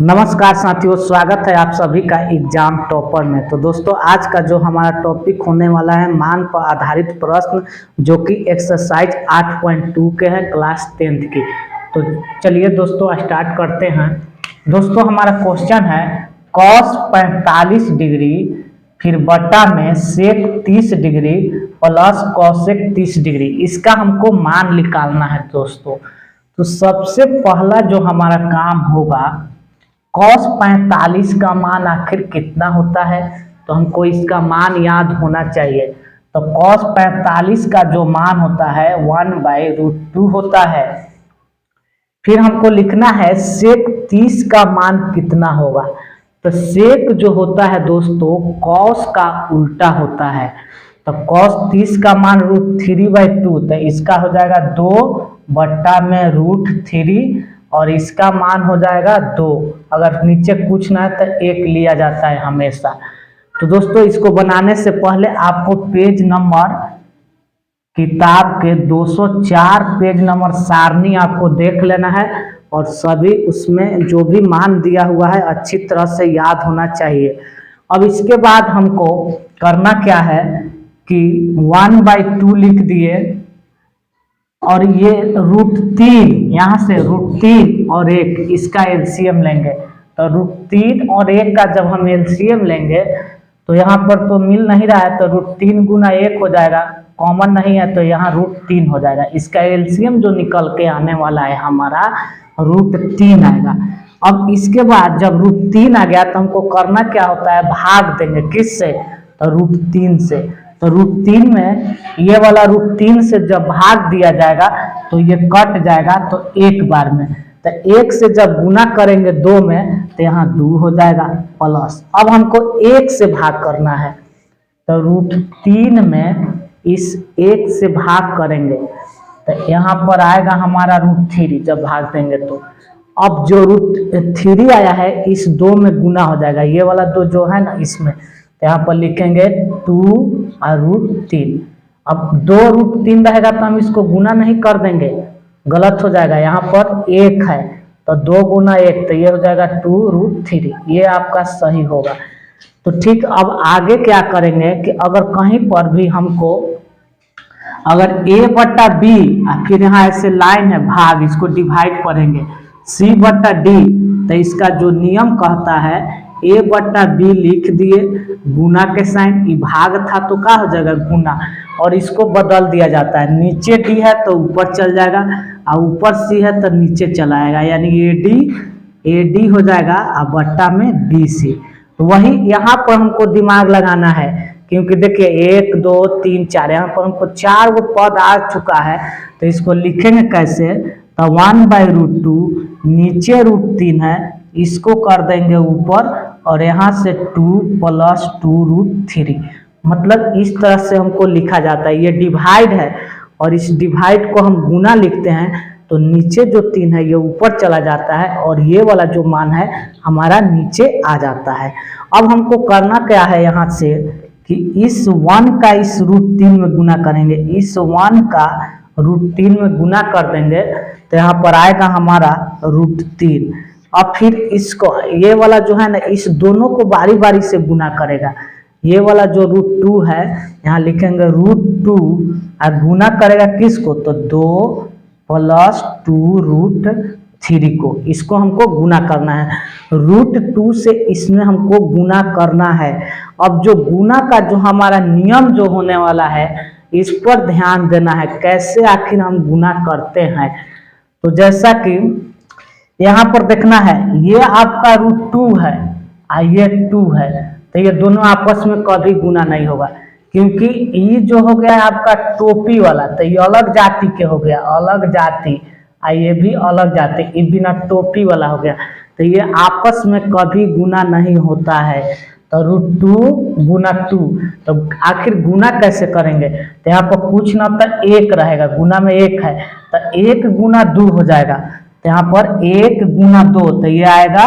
नमस्कार साथियों, स्वागत है आप सभी का एग्जाम टॉपर में। तो दोस्तों, आज का जो हमारा टॉपिक होने वाला है मान पर आधारित प्रश्न, जो कि एक्सरसाइज 8.2 के हैं क्लास 10th की। तो चलिए दोस्तों स्टार्ट करते हैं। दोस्तों, हमारा क्वेश्चन है cos 45 डिग्री फिर बटा में sec 30 degree plus cosec 30 degree, इसका हमको मान निकालना है दोस्तों। तो सबसे पहला जो हमारा काम होगा, cos 45 का मान आखिर कितना होता है, तो हमको इसका मान याद होना चाहिए। तो cos 45 का जो मान होता है 1/√2 होता है। फिर हमको लिखना है sec 30 का मान कितना होगा। तो sec जो होता है दोस्तों cos का उल्टा होता है। तो cos 30 का मान √3/2, तो इसका हो जाएगा 2/√3 और इसका मान हो जाएगा 2। अगर नीचे कुछ ना है तो 1 लिया जाता है हमेशा। तो दोस्तों, इसको बनाने से पहले आपको पेज नंबर किताब के 204 पेज नंबर सारणी आपको देख लेना है और सभी उसमें जो भी मान दिया हुआ है अच्छी तरह से याद होना चाहिए। अब इसके बाद हमको करना क्या है कि 1/2 लिख दिए और ये √3, यहाँ से √3 और 1 इसका एलसीएम लेंगे। तो √3 और 1 का जब हम एलसीएम लेंगे तो यहाँ पर तो मिल नहीं रहा है, तो √3 गुना 1 हो जाएगा, कॉमन नहीं है तो यहाँ √3 हो जाएगा। इसका एलसीएम जो निकल के आने वाला है हमारा √3 आएगा। अब इसके बाद जब √3 आ गया तो हमको करना क्या होता है, भाग देंगे किससे, तो √3 से। तो √3 में ये वाला √3 से जब भाग दिया जाएगा तो ये कट जाएगा, तो एक बार में। तो 1 से जब गुना करेंगे 2 में तो यहाँ 2 हो जाएगा प्लस। अब हमको 1 से भाग करना है, तो √3 में इस 1 से भाग करेंगे तो यहाँ पर आएगा हमारा √3 जब भाग देंगे तो। अब जो √3 आया है इस 2 में गुना हो जाएगा, ये वाला 2 जो है ना इसमें, तो यहाँ पर लिखेंगे 2 और √3। अब 2√3 रहेगा तो हम इसको गुना नहीं कर देंगे, गलत हो जाएगा। यहाँ पर 1 है तो 2 गुना 1, तो ये हो जाएगा 2√3, ये आपका सही होगा। तो ठीक, अब आगे क्या करेंगे कि अगर कहीं पर भी हमको अगर a/b फिर यहाँ ऐसे लाइन है भाग, इसको डिवाइड करेंगे c/d, तो इसका जो नियम कहता है a/b लिख दिए, गुना के साइन, ये भाग था तो क्या हो जाएगा गुना, और इसको बदल दिया जाता है, नीचे d है तो ऊपर चल जाएगा और ऊपर c है तो नीचे चला आएगा, यानी ad हो जाएगा और बट्टा में bc। तो वही यहाँ पर हमको दिमाग लगाना है, क्योंकि देखिए 1 2 3 4 यहाँ पर हमको 4 गो पद आ चुका है। तो इसको लिखेंगे कैसे, तो 1/√2 नीचे √3 है, इसको कर देंगे ऊपर और यहाँ से 2 + 2√3, मतलब इस तरह से हमको लिखा जाता है। ये डिवाइड है और इस डिवाइड को हम गुना लिखते हैं, तो नीचे जो 3 है ये ऊपर चला जाता है और ये वाला जो मान है हमारा नीचे आ जाता है। अब हमको करना क्या है, यहाँ से कि इस 1 का इस √3 में गुना करेंगे, इस 1 का √3 में गुना कर देंगे तो यहाँ पर आएगा हमारा √3। अब फिर इसको, ये वाला जो है ना, इस दोनों को बारी बारी से गुना करेगा। ये वाला जो √2 है यहाँ लिखेंगे √2 और गुना करेगा किसको, तो 2 + 2√3 को, इसको हमको गुना करना है। √2 से इसमें हमको गुना करना है। अब जो गुना का जो हमारा नियम जो होने वाला है इस पर ध्यान देना है, कैसे आखिर हम गुना करते हैं। तो जैसा कि यहाँ पर देखना है, ये आपका √2 है और ये 2 है, तो ये दोनों आपस में कभी गुना नहीं होगा, क्योंकि ये जो हो गया आपका टोपी वाला, तो ये अलग जाति के हो गया, अलग जाति, और ये भी अलग जाति, ये बिना टोपी वाला हो गया, तो ये आपस में कभी गुना नहीं होता है। तो √2 गुना 2, तो आखिर गुना कैसे करेंगे, तो यहाँ पर कुछ ना तो 1 रहेगा, गुना में 1 है तो 1 गुना 2 हो जाएगा, तो यहाँ पर 1 गुना 2, तो ये आएगा,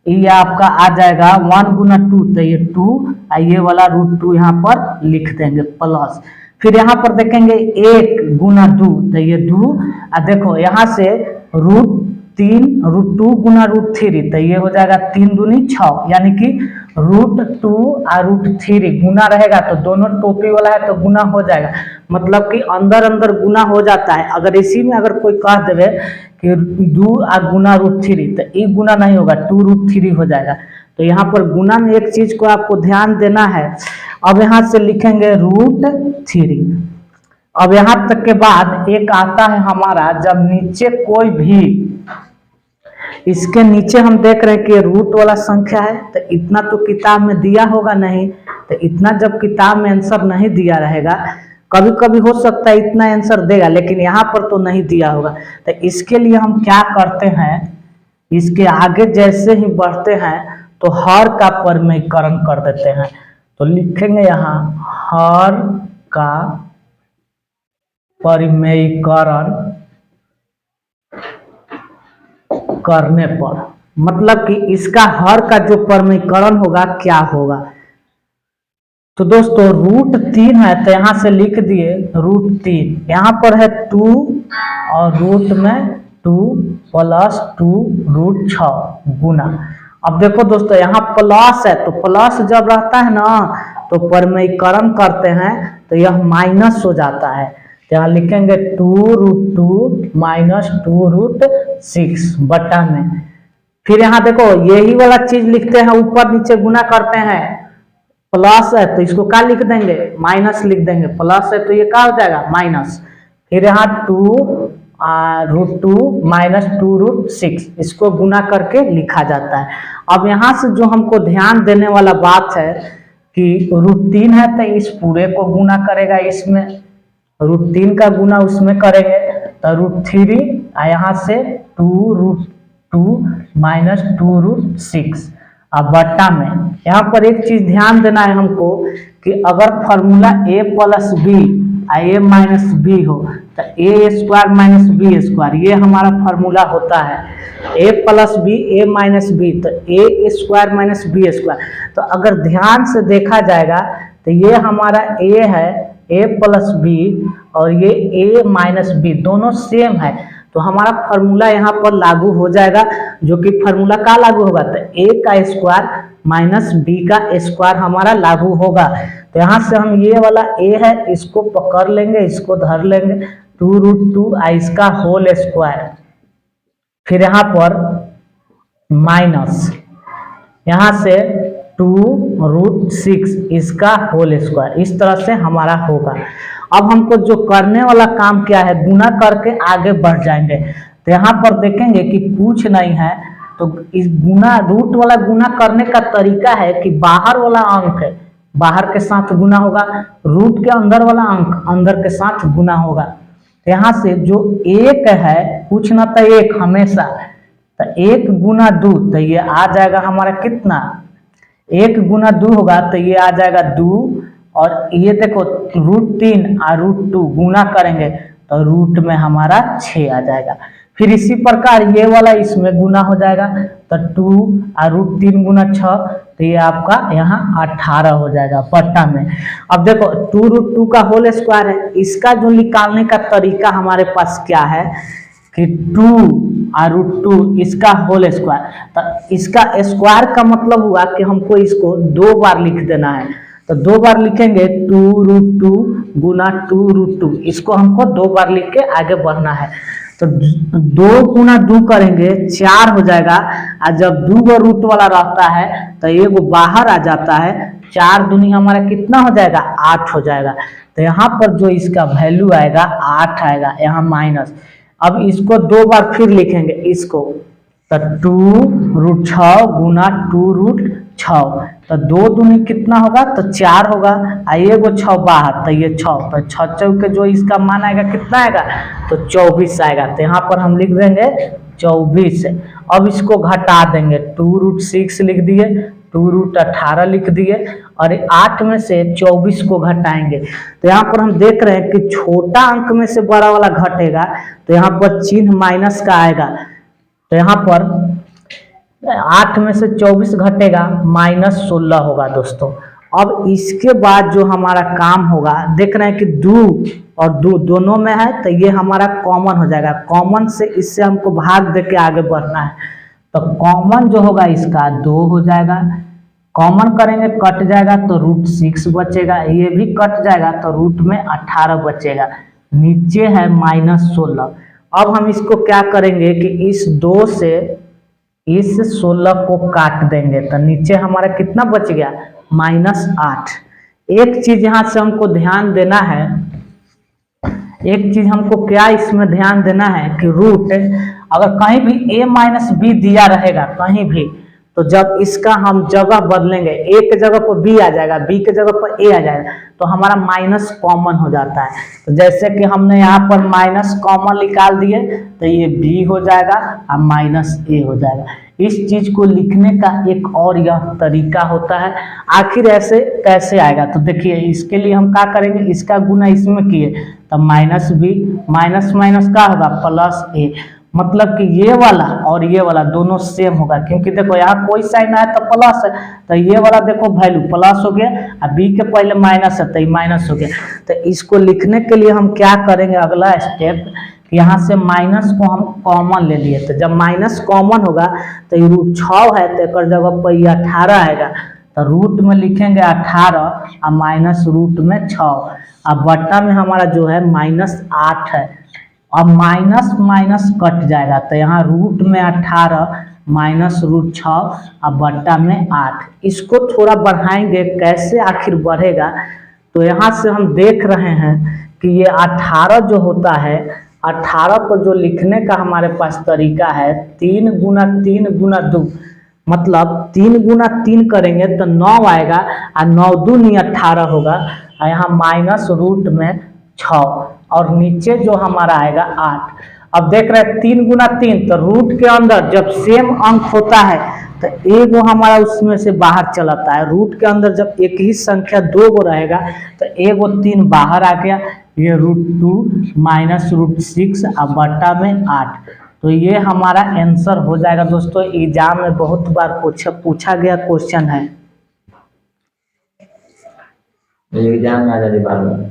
ये आपका आ जाएगा 1 गुना 2, तो ये 2 और ये वाला √2 यहाँ पर लिख देंगे प्लस। फिर यहाँ पर देखेंगे 1 गुना 2, तो ये 2, और देखो यहाँ से 3√2 गुना √3, तो ये हो जाएगा 3 दूनी 6, यानी कि √2 और √3 गुना रहेगा तो दोनों टोपी वाला है तो गुना हो जाएगा, मतलब कि अंदर अंदर गुना हो जाता है। अगर इसी में अगर कोई कह देवे कि 2 और गुना √3 तो ये गुना नहीं होगा, 2√3 हो जाएगा। तो यहाँ पर गुना में एक चीज को आपको ध्यान देना है। अब यहाँ से लिखेंगे √3। अब यहाँ तक के बाद एक आता है हमारा, जब नीचे कोई भी, इसके नीचे हम देख रहे हैं कि रूट वाला संख्या है, तो इतना तो किताब में दिया होगा नहीं, तो इतना जब किताब में आंसर नहीं दिया रहेगा, कभी कभी हो सकता है इतना आंसर देगा, लेकिन यहाँ पर तो नहीं दिया होगा। तो इसके लिए हम क्या करते हैं, इसके आगे जैसे ही बढ़ते हैं तो हर का परिमेयीकरण कर देते हैं। तो लिखेंगे यहाँ हर का परिमेयीकरण करने पर, मतलब कि इसका हर का जो परिमेयीकरण होगा क्या होगा। तो दोस्तों √3 है तो यहाँ से लिख दिए √3, यहाँ पर है 2 और रूट में 2 + 2√6 गुना। अब देखो दोस्तों यहाँ प्लस है, तो प्लस जब रहता है ना तो परिमेयीकरण करते हैं तो यह माइनस हो जाता है। तो यहाँ लिखेंगे 2√2 - 2√6 बटा में। फिर यहाँ देखो यही वाला चीज लिखते हैं, ऊपर नीचे गुना करते हैं। प्लस है तो इसको क्या लिख देंगे, माइनस लिख देंगे। प्लस है तो ये क्या हो जाएगा, माइनस। फिर यहाँ 2√2 - 2√6 इसको गुना करके लिखा जाता है। अब यहाँ से जो हमको ध्यान देने वाला बात है कि √3 है तो इस पूरे को गुना करेगा, इसमें √3 का गुना उसमें करेंगे तो √3, यहाँ से 2√2 - 2√6 अब बट्टा में। यहाँ पर एक चीज ध्यान देना है हमको कि अगर formula a + b a - b हो तो a² - b² ये हमारा फॉर्मूला होता है। a + b a - b तो a² - b²। तो अगर ध्यान से देखा जाएगा तो ये हमारा a है, a + b, और ये a - b दोनों सेम है, तो हमारा फॉर्मूला यहाँ पर लागू हो जाएगा। जो कि फॉर्मूला का लागू होगा तो a का स्क्वायर माइनस b का स्क्वायर हमारा लागू होगा। तो यहाँ से हम ये वाला a है इसको पकड़ लेंगे, इसको धर लेंगे, 2√2 इसका होल स्क्वायर, फिर यहाँ पर माइनस, यहाँ से 2√6 इसका होल स्क्वायर, इस तरह से हमारा होगा। अब हमको जो करने वाला काम क्या है, गुना करके आगे बढ़ जाएंगे। तो यहाँ पर देखेंगे कि कुछ नहीं है, तो इस गुना रूट वाला गुना करने का तरीका है कि बाहर वाला अंक है बाहर के साथ गुना होगा, रूट के अंदर वाला अंक अंदर के साथ गुना होगा। तो यहाँ से जो 1 है, कुछ ना तो 1 हमेशा, तो 1 गुना 2 तो ये आ जाएगा हमारा कितना, 1 गुना 2 होगा तो ये आ जाएगा 2, और ये देखो √3 और √2 गुना करेंगे तो रूट में हमारा 6 आ जाएगा। फिर इसी प्रकार ये वाला इसमें गुना हो जाएगा तो 2 और √3 गुना 6 तो ये आपका यहाँ 18 हो जाएगा बट्टा में। अब देखो 2√2 का होल स्क्वायर है, इसका जो निकालने का तरीका हमारे पास क्या है कि 2 और √2 इसका होल स्क्वायर, तो इसका स्क्वायर का मतलब हुआ कि हमको इसको 2 बार लिख देना है। तो 2 बार लिखेंगे 2√2 गुना 2√2, इसको हमको 2 बार लिख के आगे बढ़ना है। तो 2 गुना 2 करेंगे 4 हो जाएगा, और जब 2 गो रूट वाला रहता है तो एगो बाहर आ जाता है, 4 दूनी हमारा कितना हो जाएगा, 8 हो जाएगा। तो यहाँ पर जो इसका वैल्यू आएगा 8 आएगा, यहाँ माइनस। अब इसको 2 बार फिर लिखेंगे इसको, तो 2√6 गुना 2√6, तो 2 दूनी कितना होगा, तो 4 होगा, आइए वो 6 बाहर तो ये 6, तो 6 चौके जो इसका मान आएगा कितना आएगा, तो 24 आएगा। तो यहाँ पर हम लिख देंगे 24। अब इसको घटा देंगे, 2√6 लिख दिए, 2√18 लिख दिए, और 8 में से 24 को घटाएंगे। तो यहाँ पर हम देख रहे हैं कि छोटा अंक में से बड़ा वाला घटेगा, तो यहाँ पर चिन्ह माइनस का आएगा। तो यहाँ पर 8 में से 24 घटेगा, -16 होगा दोस्तों। अब इसके बाद जो हमारा काम होगा, देख रहे हैं कि 2 और 2 दोनों में है, तो ये हमारा कॉमन हो जाएगा। कॉमन से इससे हमको भाग दे के आगे बढ़ना है, तो कॉमन जो होगा इसका 2 हो जाएगा। कॉमन करेंगे कट जाएगा तो √6 बचेगा, ये भी कट जाएगा तो रूट में 18 बचेगा। नीचे है -16। अब हम इसको क्या करेंगे कि इस 2 से इस 16 को काट देंगे, तो नीचे हमारा कितना बच गया, -8। एक चीज यहाँ से हमको ध्यान देना है, एक चीज हमको क्या इसमें ध्यान देना है कि रूट अगर कहीं भी a - b दिया रहेगा कहीं भी, तो जब इसका हम जगह बदलेंगे, a के जगह पर b आ जाएगा, b के जगह पर a आ जाएगा, तो हमारा माइनस कॉमन हो जाता है। तो जैसे कि हमने यहाँ पर माइनस कॉमन निकाल दिए, तो ये b हो जाएगा और -a हो जाएगा। इस चीज को लिखने का एक और यह तरीका होता है। आखिर ऐसे कैसे आएगा, तो देखिए इसके लिए हम क्या करेंगे, इसका गुना इसमें किए तो -b, माइनस माइनस का होगा +a, मतलब कि ये वाला और ये वाला दोनों सेम होगा, क्योंकि देखो यहाँ कोई साइन आया तो प्लस है, तो ये वाला देखो वैल्यू प्लस हो गया और b के पहले माइनस है तो ये माइनस हो गया। तो इसको लिखने के लिए हम क्या करेंगे, अगला स्टेप, यहाँ से माइनस को हम कॉमन ले लिए, तो जब माइनस कॉमन होगा तो ये √6 है, तो एक जगह पर ये 18 आएगा, तो रूट में लिखेंगे 18 और माइनस रूट में 6, अब बट्टा में हमारा जो है -8 है। अब माइनस माइनस कट जाएगा, तो यहाँ रूट में 18 माइनस √6 और बट्टा में 8। इसको थोड़ा बढ़ाएंगे, कैसे आखिर बढ़ेगा, तो यहाँ से हम देख रहे हैं कि ये 18 जो होता है, 18 को जो लिखने का हमारे पास तरीका है 3 × 3 × 2, मतलब 3 × 3 करेंगे तो 9 आएगा और 9 दूनी 18 होगा, और यहाँ माइनस रूट में 6 और नीचे जो हमारा आएगा 8। अब देख रहे हैं 3 × 3, तो रूट के अंदर जब सेम अंक होता है तो एगो हमारा उसमें से बाहर चलाता है। रूट के अंदर जब एक ही संख्या 2 गो रहेगा तो एगो 3 बाहर आ गया, ये √2 माइनस √6 और बट्टा में 8। तो ये हमारा आंसर हो जाएगा दोस्तों। एग्जाम में बहुत बार पूछा गया क्वेश्चन है, एग्जाम में आ जाती बार बार।